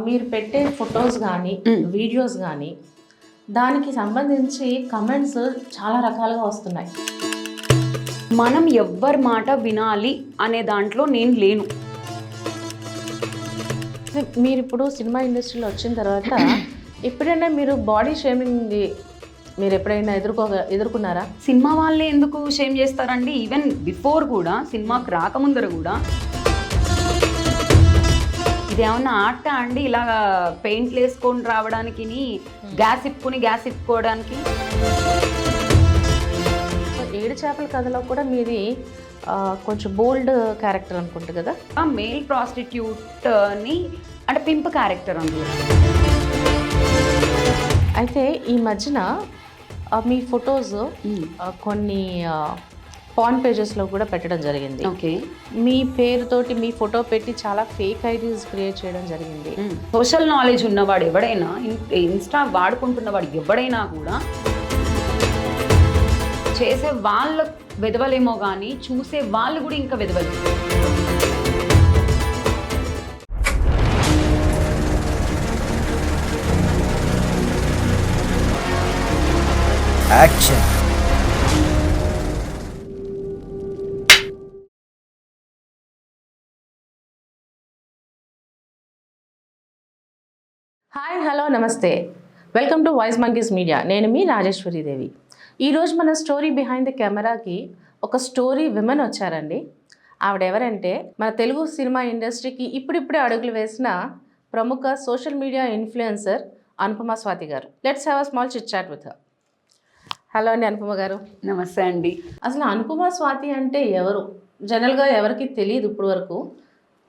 మీరు పెట్టే ఫొటోస్ కానీ వీడియోస్ కానీ దానికి సంబంధించి కమెంట్స్ చాలా రకాలుగా వస్తున్నాయి. మనం ఎవ్వరి మాట వినాలి అనే దాంట్లో నేను లేను. మీరు ఇప్పుడు సినిమా ఇండస్ట్రీలో వచ్చిన తర్వాత ఎప్పుడైనా మీరు బాడీ షేమింగ్ మీరు ఎప్పుడైనా ఎదుర్కొన్నారా? సినిమా వాళ్ళే ఎందుకు షేమ్ చేస్తారండి? ఈవెన్ బిఫోర్ కూడా, సినిమాకి రాకముందర కూడా ఇదేమన్నా ఆట అండి? ఇలా పెయింట్లు వేసుకొని రావడానికి, గ్యాస్ ఇప్పుకోవడానికి. ఏడు చేపల కథలో కూడా మీది కొంచెం బోల్డ్ క్యారెక్టర్ అనుకుంటా కదా? మేల్ ప్రాస్టిట్యూట్ని అంటే పింప్ క్యారెక్టర్ అందులో. అయితే ఈ మధ్యన మీ ఫొటోస్ కొన్ని పాన్ పేజెస్లో కూడా పెట్టడం జరిగింది. ఓకే. మీ పేరుతోటి మీ ఫోటో పెట్టి చాలా ఫేక్ ఐడీస్ క్రియేట్ చేయడం జరిగింది. సోషల్ నాలెడ్జ్ ఉన్నవాడు ఎవడైనా, ఇన్స్టా వాడుకుంటున్నవాడు ఎవడైనా కూడా చేసే వాళ్ళు వెదవలేమో కానీ చూసే వాళ్ళు కూడా ఇంకా వెదవలేము. యాక్షన్. హాయ్, హలో, నమస్తే. Welcome to voice monkeys media. నేను మీ రాజేశ్వరి దేవి. ఈరోజు మన స్టోరీ బిహైండ్ ద కెమెరాకి ఒక స్టోరీ విమెన్ వచ్చారండి. ఆవిడ ఎవరంటే మన తెలుగు సినిమా ఇండస్ట్రీకి ఇప్పుడిప్పుడే అడుగులు వేసిన ప్రముఖ social media influencer Anupama Swathi గారు. Let's have a small chit chat with her. Hello అండి అనుపమ గారు. నమస్తే అండి. అసలు అనుపమ స్వాతి అంటే ఎవరు? జనరల్గా ఎవరికి తెలియదు ఇప్పుడు వరకు.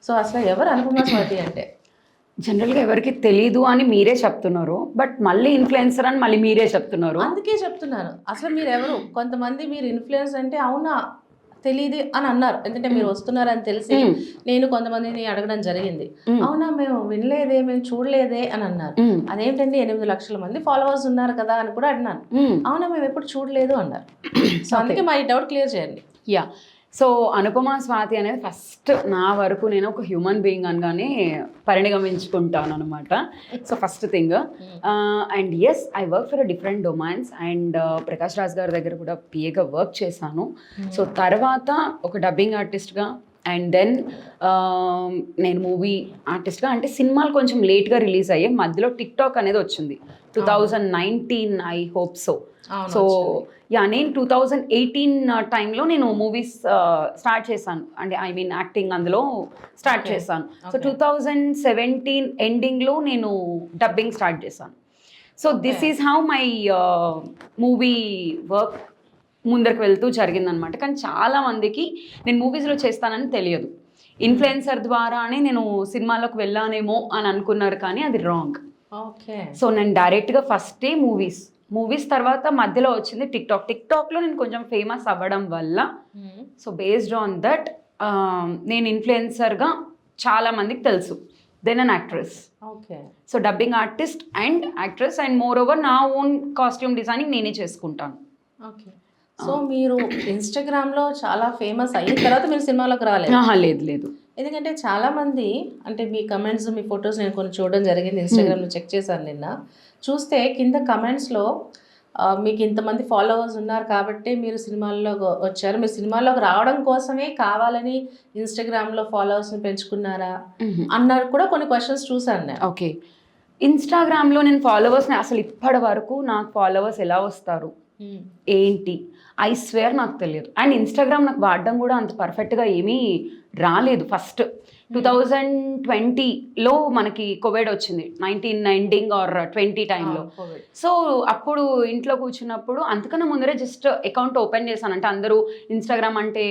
సో అసలు ఎవరు అనుపమ స్వాతి అంటే? జనరల్గా ఎవరికి తెలీదు అని మీరే చెప్తున్నారు, బట్ మళ్ళీ ఇన్ఫ్లుయెన్సర్ అని మళ్ళీ మీరే చెప్తున్నారు. అందుకే చెప్తున్నాను, అసలు మీరు ఎవరు? కొంతమంది మీరు ఇన్ఫ్లుయెన్స్ అంటే అవునా తెలియదు అని అన్నారు, ఎందుకంటే మీరు వస్తున్నారని తెలిసి నేను కొంతమందిని అడగడం జరిగింది. అవునా మేము వినలేదే, మేము చూడలేదే అని అన్నారు. అదేంటండి 8 లక్షల మంది ఫాలోవర్స్ ఉన్నారు కదా అని కూడా అడినాను. అవునా మేము ఎప్పుడు చూడలేదు అన్నారు. సో అందుకే మా ఈ డౌట్ క్లియర్ చేయండి. యా, సో అనుపమ స్వాతి అనేది ఫస్ట్ నా వరకు నేను ఒక హ్యూమన్ బీయింగ్ అనగానే పరిగణించుకుంటాను అనమాట. So first thing. And yes, I work for different domains. And Prakash Raj గారి దగ్గర కూడా పిఏగా వర్క్ చేశాను. సో తర్వాత ఒక డబ్బింగ్ ఆర్టిస్ట్గా, అండ్ దెన్ నేను మూవీ ఆర్టిస్ట్గా. అంటే సినిమాలు కొంచెం లేట్గా రిలీజ్ అయ్యాయి, మధ్యలో టిక్ టాక్ అనేది వచ్చింది 2019, I hope so. So yeah, నేను 2018 టైంలో నేను మూవీస్ స్టార్ట్ చేశాను, అంటే ఐ మీన్ యాక్టింగ్ అందులో స్టార్ట్ చేశాను. సో 2017 ఎండింగ్లో నేను డబ్బింగ్ స్టార్ట్ చేశాను. So this is how my movie work ముందరకు వెళ్తూ జరిగిందనమాట. కానీ చాలామందికి నేను మూవీస్లో చేస్తానని తెలియదు. ఇన్ఫ్లుయెన్సర్ ద్వారానే నేను సినిమాలోకి వెళ్ళానేమో అని అనుకున్నారు, కానీ అది రాంగ్. ఓకే. సో నేను డైరెక్ట్గా ఫస్టే మూవీస్ తర్వాత మధ్యలో వచ్చింది టిక్టాక్లో నేను కొంచెం ఫేమస్ అవ్వడం వల్ల, సో బేస్డ్ ఆన్ దట్ నేను ఇన్ఫ్లుయెన్సర్గా చాలా మందికి తెలుసు. Then an actress. Okay. So dubbing artist and actress, and moreover నా ఓన్ కాస్ట్యూమ్ డిజైనింగ్ నేనే చేసుకుంటాను. ఓకే. సో మీరు ఇన్స్టాగ్రామ్లో చాలా ఫేమస్ అయిన తర్వాత మీరు సినిమాలోకి రాలేదు? లేదు. ఎందుకంటే చాలామంది అంటే మీ కమెంట్స్, మీ ఫొటోస్ నేను కొన్ని చూడడం జరిగింది, ఇన్స్టాగ్రామ్లో చెక్ చేశాను నిన్న. చూస్తే కింద కమెంట్స్లో మీకు ఇంతమంది ఫాలోవర్స్ ఉన్నారు కాబట్టి మీరు సినిమాల్లో వచ్చారు, మీరు సినిమాల్లోకి రావడం కోసమే కావాలని ఇన్స్టాగ్రామ్లో ఫాలోవర్స్ని పెంచుకున్నారా అన్నారు కూడా కొన్ని క్వశ్చన్స్ చూశాను నేను. ఓకే. ఇన్స్టాగ్రామ్లో నేను ఫాలోవర్స్ని అసలు ఇప్పటి వరకు నాకు ఫాలోవర్స్ ఎలా వస్తారు ఏంటి ఐ స్వేర్ నాకు తెలియదు. అండ్ ఇన్స్టాగ్రామ్ నాకు వాడడం కూడా అంత పర్ఫెక్ట్గా ఏమీ రాలేదు. ఫస్ట్ 2020లో మనకి కోవిడ్ వచ్చింది, 19 ఎండింగ్ ఆర్ 20 టైంలో. సో అప్పుడు ఇంట్లో కూర్చున్నప్పుడు అంతకన్నా ముందరే జస్ట్ అకౌంట్ ఓపెన్ చేశాను. అంటే అందరూ ఇన్స్టాగ్రామ్ అంటే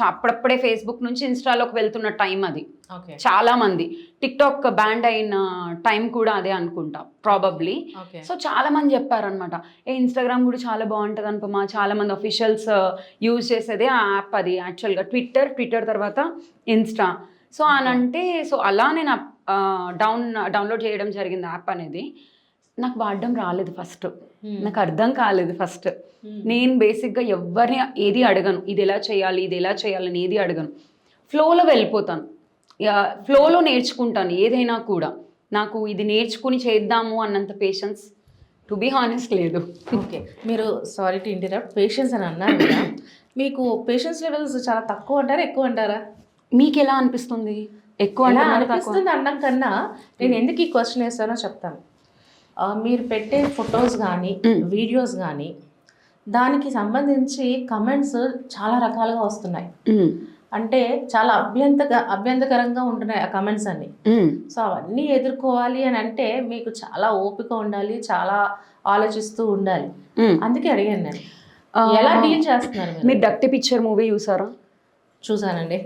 అప్పుడప్పుడే ఫేస్బుక్ నుంచి ఇన్స్టాలోకి వెళ్తున్న టైం అది. చాలా మంది టిక్టాక్ బ్యాండ్ అయిన టైం కూడా అదే అనుకుంటా ప్రాబబ్లీ. సో చాలా మంది చెప్పారనమాట, ఇన్స్టాగ్రామ్ కూడా చాలా బాగుంటుంది అనుపమ, చాలా మంది అఫీషియల్స్ యూజ్ చేసేదే ఆ యాప్ అది యాక్చువల్గా. ట్విట్టర్ తర్వాత ఇన్స్టా. సో అని అంటే, సో అలా నేను డౌన్లోడ్ చేయడం జరిగింది యాప్ అనేది. నాకు వాడడం రాలేదు ఫస్ట్, నాకు అర్థం కాలేదు ఫస్ట్. నేను బేసిక్గా ఎవరిని ఏది అడగను, ఇది ఎలా చేయాలని ఏది అడగను. ఫ్లోలో వెళ్ళిపోతాను, ఫ్లోలో నేర్చుకుంటాను ఏదైనా కూడా. నాకు ఇది నేర్చుకుని చేద్దాము అన్నంత పేషెన్స్ టు బీ హానెస్ట్ లేదు. ఓకే, మీరు సారీ టు ఇంటరప్ట్, పేషెన్స్ అని అన్నారు కదా, మీకు పేషెన్స్ లెవెల్స్ చాలా తక్కువ అంటారా ఎక్కువ అంటారా? మీకు ఎలా అనిపిస్తుంది? ఎక్కువ ఎలా అంటున్నారా, తక్కువ? అనిపిస్తుంది అనడం కన్నా నేను ఎందుకు ఈ క్వశ్చన్ వేస్తానో చెప్తాను. మీరు పెట్టే ఫొటోస్ కానీ వీడియోస్ కానీ దానికి సంబంధించి కమెంట్స్ చాలా రకాలుగా వస్తున్నాయి. అంటే చాలా అభ్యంతకరంగా ఉంటున్నాయి ఆ కమెంట్స్ అన్ని. సో అవన్నీ ఎదుర్కోవాలి అని అంటే మీకు చాలా ఓపిక ఉండాలి, చాలా ఆలోచిస్తూ ఉండాలి. అందుకే అడిగాను నేను, ఎలా డీల్ చేస్తున్నారు మీరు డక్టి పిక్చర్ మూవీ చూసారా? చూసానండి.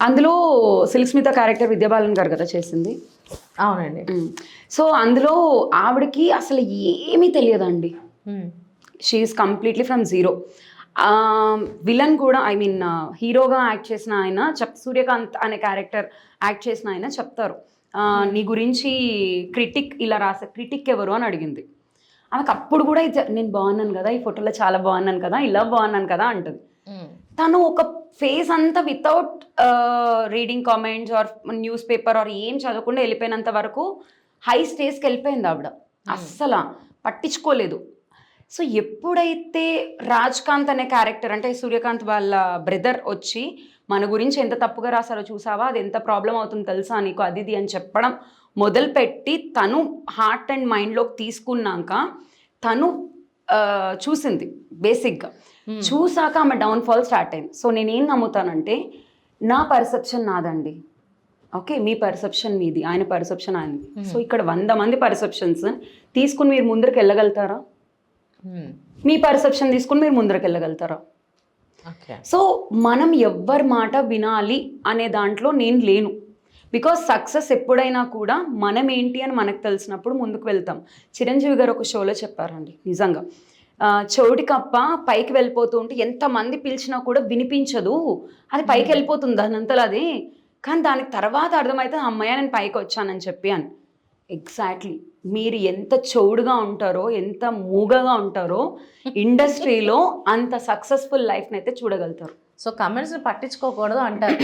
అందులో సిల్క్ స్మిత క్యారెక్టర్ విద్యాబాలన్ గారు కదా చేసింది. అవునండి. సో అందులో ఆవిడకి అసలు ఏమీ తెలియదండి. She is completely from zero. Villain కూడా ఐ మీన్ హీరోగా యాక్ట్ చేసిన ఆయన సూర్యకాంత్ అనే క్యారెక్టర్ యాక్ట్ చేసిన ఆయన చెప్తారు, నీ గురించి క్రిటిక్ ఇలా రాసే క్రిటిక్ ఎవరు అని అడిగింది. ఆమెకు అప్పుడు కూడా నేను బాగున్నాను కదా, ఈ ఫోటోలో చాలా బాగున్నాను కదా, ఇలా బాగున్నాను కదా అంటుంది. తను ఒక ఫేస్ అంతా without reading comments or newspaper or ఏం చదవకుండా వెళ్ళిపోయినంత వరకు హై స్టేజ్కి వెళ్ళిపోయింది ఆవిడ. అస్సలు పట్టించుకోలేదు. సో ఎప్పుడైతే రాజ్కాంత్ అనే క్యారెక్టర్ అంటే సూర్యకాంత్ వాళ్ళ బ్రదర్ వచ్చి మన గురించి ఎంత తప్పుగా రాశారో చూసావా, అది ఎంత ప్రాబ్లం అవుతుందో తెలుసా నీకు, అది ఇది అని చెప్పడం మొదలుపెట్టి తను హార్ట్ అండ్ మైండ్లోకి తీసుకున్నాక తను చూసింది బేసిక్గా. చూసాక ఆమె డౌన్ఫాల్ స్టార్ట్ అయింది. సో నేనేం నమ్ముతానంటే నా పర్సెప్షన్ నాదండి, ఓకే, మీ పర్సెప్షన్ మీది, ఆయన పర్సెప్షన్ ఆయనది. సో ఇక్కడ 100 మంది పర్సెప్షన్స్ తీసుకుని మీరు ముందరికి వెళ్ళగలుగుతారా? మీ పర్సెప్షన్ తీసుకుని మీరు ముందరికి వెళ్ళగలుగుతారా? సో మనం ఎవ్వరి మాట వినాలి అనే దాంట్లో నేను లేను. బికాస్ సక్సెస్ ఎప్పుడైనా కూడా మనం ఏంటి అని మనకు తెలిసినప్పుడు ముందుకు వెళ్తాం. చిరంజీవి గారు ఒక షోలో చెప్పారండి, నిజంగా చౌడి కప్ప పైకి వెళ్ళిపోతూ ఉంటే ఎంతమంది పిలిచినా కూడా వినిపించదు, అది పైకి వెళ్ళిపోతుంది దానంతలో అది, కానీ దానికి తర్వాత అర్థమైతే అమ్మయ్య నేను పైకి వచ్చానని చెప్పి అని. ఎగ్జాక్ట్లీ మీరు ఎంత చౌడుగా ఉంటారో, ఎంత మూగగా ఉంటారో ఇండస్ట్రీలో అంత సక్సెస్ఫుల్ లైఫ్ని అయితే చూడగలుగుతారు. సో కమెంట్స్ని పట్టించుకోకూడదు అంటారు.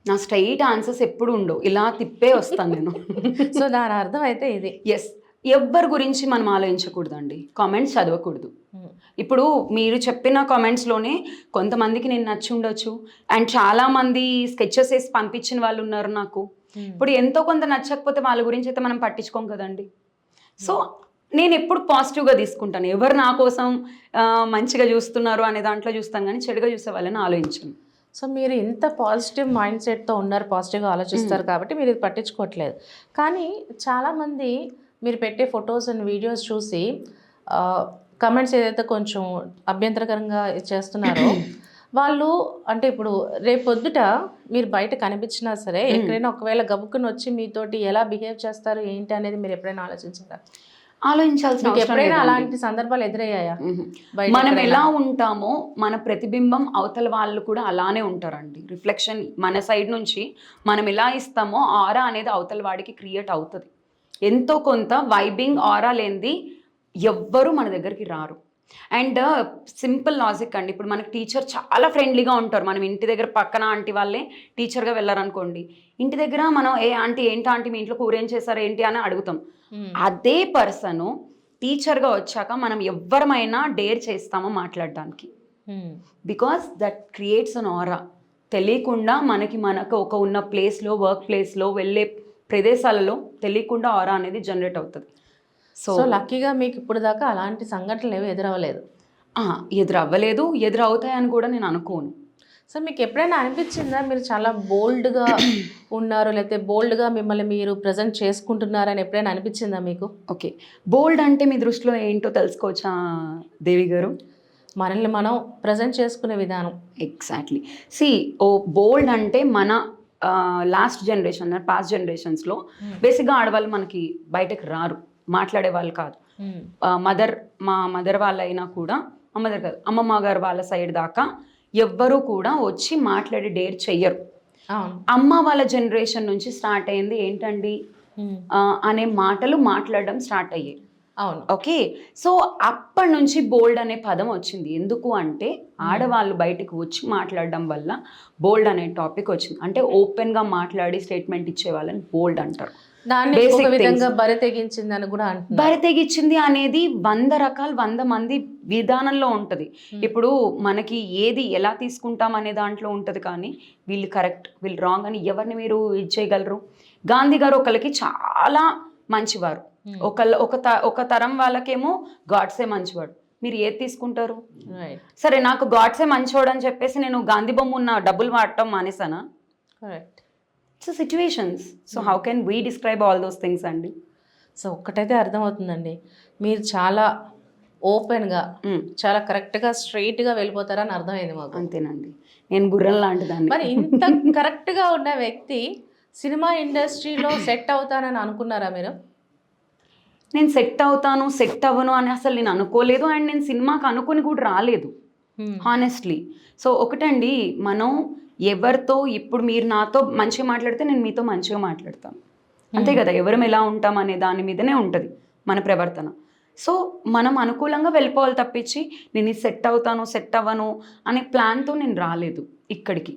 నా స్ట్రైట్ ఆన్సర్స్ ఎప్పుడు ఉండవు, ఇలా తిప్పే వస్తాను నేను. సో దాని అర్థం అయితే ఇది. ఎస్, ఎవ్వరి గురించి మనం ఆలోచించకూడదండి, కామెంట్స్ చదవకూడదు. ఇప్పుడు మీరు చెప్పిన కామెంట్స్లోనే కొంతమందికి నేను నచ్చి ఉండొచ్చు, అండ్ చాలామంది స్కెచెస్ వేసి పంపించిన వాళ్ళు ఉన్నారు నాకు. ఇప్పుడు ఎంతో కొంత నచ్చకపోతే వాళ్ళ గురించి అయితే మనం పట్టించుకోం కదండి. సో నేను ఎప్పుడు పాజిటివ్గా తీసుకుంటాను, ఎవరు నా కోసం మంచిగా చూస్తున్నారు అనే దాంట్లో చూస్తాను, కానీ చెడుగా చూసే వాళ్ళని ఆలోచించను. సో మీరు ఇంత పాజిటివ్ మైండ్ సెట్తో ఉన్నారు, పాజిటివ్గా ఆలోచిస్తారు కాబట్టి మీరు ఇది పట్టించుకోవట్లేదు. కానీ చాలామంది మీరు పెట్టే ఫొటోస్ అండ్ వీడియోస్ చూసి కమెంట్స్ ఏదైతే కొంచెం అభ్యంతరకరంగా చేస్తున్నారో వాళ్ళు అంటే ఇప్పుడు రేపు పొద్దుట మీరు బయట కనిపించినా సరే ఎక్కడైనా ఒకవేళ గబుక్కుని వచ్చి మీతోటి ఎలా బిహేవ్ చేస్తారు ఏంటి అనేది మీరు ఎప్పుడైనా ఆలోచించారా? ఆలోచించాల్సిన ఎప్పుడైనా అలాంటి సందర్భాలు ఎదురయ్యాయా? మనం ఎలా ఉంటామో మన ప్రతిబింబం అవతల వాళ్ళు కూడా అలానే ఉంటారండి. రిఫ్లెక్షన్ మన సైడ్ నుంచి మనం ఎలా ఇస్తామో ఆరా అనేది అవతల వాడికి క్రియేట్ అవుతుంది. ఎంతో కొంత వైబింగ్ ఆరా లేనిది ఎవ్వరూ మన దగ్గరికి రారు. అండ్ సింపుల్ లాజిక్ అండి, ఇప్పుడు మనకి టీచర్ చాలా ఫ్రెండ్లీగా ఉంటారు, మనం ఇంటి దగ్గర పక్కన ఆంటీ వాళ్ళే టీచర్గా వెళ్ళారనుకోండి, ఇంటి దగ్గర మనం ఏ ఆంటీ ఏంటి ఆంటీ మీ ఇంట్లో కూర ఏం చేశారు ఏంటి అని అడుగుతాం. అదే పర్సన్ టీచర్గా వచ్చాక మనం ఎవ్వరమైనా డేర్ చేస్తామో మాట్లాడడానికి, బికాస్ దట్ క్రియేట్స్ అన్ ఆరా. తెలియకుండా మనకు ఒక ఉన్న ప్లేస్లో వర్క్ ప్లేస్లో వెళ్ళే ప్రదేశాలలో తెలియకుండా ఆరా అనేది జనరేట్ అవుతుంది. సో లక్కీగా మీకు ఇప్పుడు దాకా అలాంటి సంఘటనలు ఏవి ఎదురవ్వలేదు. ఎదురవుతాయని కూడా నేను అనుకోను. సో మీకు ఎప్పుడైనా అనిపించిందా మీరు చాలా బోల్డ్గా ఉన్నారు, లేకపోతే బోల్డ్గా మిమ్మల్ని మీరు ప్రజెంట్ చేసుకుంటున్నారని ఎప్పుడైనా అనిపించిందా మీకు? ఓకే, బోల్డ్ అంటే మీ దృష్టిలో ఏంటో తెలుసుకోవచ్చా దేవి గారు? మనల్ని మనం ప్రజెంట్ చేసుకునే విధానం. ఎగ్జాక్ట్లీ. బోల్డ్ అంటే మన లాస్ట్ జనరేషన్ పాస్ట్ జనరేషన్స్లో బేసిక్గా ఆడవాళ్ళు మనకి బయటకు రారు, మాట్లాడే వాళ్ళు కాదు. మా మదర్ వాళ్ళైనా కూడా, మా మదర్ కాదు అమ్మమ్మ గారు వాళ్ళ సైడ్ దాకా ఎవ్వరూ కూడా వచ్చి మాట్లాడి డేర్ చెయ్యరు. అమ్మ వాళ్ళ జనరేషన్ నుంచి స్టార్ట్ అయింది ఏంటండి అనే మాటలు మాట్లాడడం స్టార్ట్ అయ్యాయి. అవును. ఓకే, సో అప్పటి నుంచి బోల్డ్ అనే పదం వచ్చింది. ఎందుకు అంటే ఆడవాళ్ళు బయటకు వచ్చి మాట్లాడడం వల్ల బోల్డ్ అనే టాపిక్ వచ్చింది. అంటే ఓపెన్గా మాట్లాడి స్టేట్మెంట్ ఇచ్చే వాళ్ళని బోల్డ్ అంటారు. దాన్ని Basic ఒక విధంగా things. బరి తెగించిందని కూడా అంటున్నారు. బరి తెగించింది అనేది 100 రకాలు 100 మంది విధానంలో ఉంటుంది. ఇప్పుడు మనకి ఏది ఎలా తీసుకుంటాం అనే దాంట్లో ఉంటుంది, కానీ వీళ్ళు కరెక్ట్ వీళ్ళు రాంగ్ అని ఎవరిని మీరు ఇది చేయగలరు? గాంధీ గారు ఒకళ్ళకి చాలా మంచివారు, ఒక తరం వాళ్ళకేమో గాడ్సే మంచివాడు. మీరు ఏది తీసుకుంటారు? రైట్. సరే, నాకు గాడ్సే మంచివాడు అని చెప్పేసి నేను గాంధీ బొమ్మ ఉన్న డబ్బులు వాడటం మానేసానా? Correct. So situations. So how can we describe all those things అండి? సో ఒక్కటైతే అర్థమవుతుందండి, మీరు చాలా ఓపెన్గా చాలా కరెక్ట్గా స్ట్రైట్గా వెళ్ళిపోతారని అర్థమైంది మాకు. అంతేనండి, నేను గుర్రం లాంటి దాన్ని. మరి ఇంత కరెక్ట్గా ఉన్న వ్యక్తి సినిమా ఇండస్ట్రీలో సెట్ అవుతానని అనుకున్నారా మీరు? నేను సెట్ అవుతాను సెట్ అవ్వను అని అసలు నేను అనుకోలేదు, అండ్ నేను సినిమాకి అనుకుని కూడా రాలేదు హానెస్ట్లీ. సో ఒకటండి, మనం ఎవరితో ఇప్పుడు మీరు నాతో మంచిగా మాట్లాడితే నేను మీతో మంచిగా మాట్లాడతాను, అంతే కదా. ఎవరం ఎలా ఉంటాం అనే దాని మీదనే ఉంటుంది మన ప్రవర్తన. సో మనం అనుకూలంగా వెళ్ళిపోవాలి తప్పించి నేను ఇది సెట్ అవుతాను సెట్ అవ్వను అనే ప్లాన్తో నేను రాలేదు ఇక్కడికి.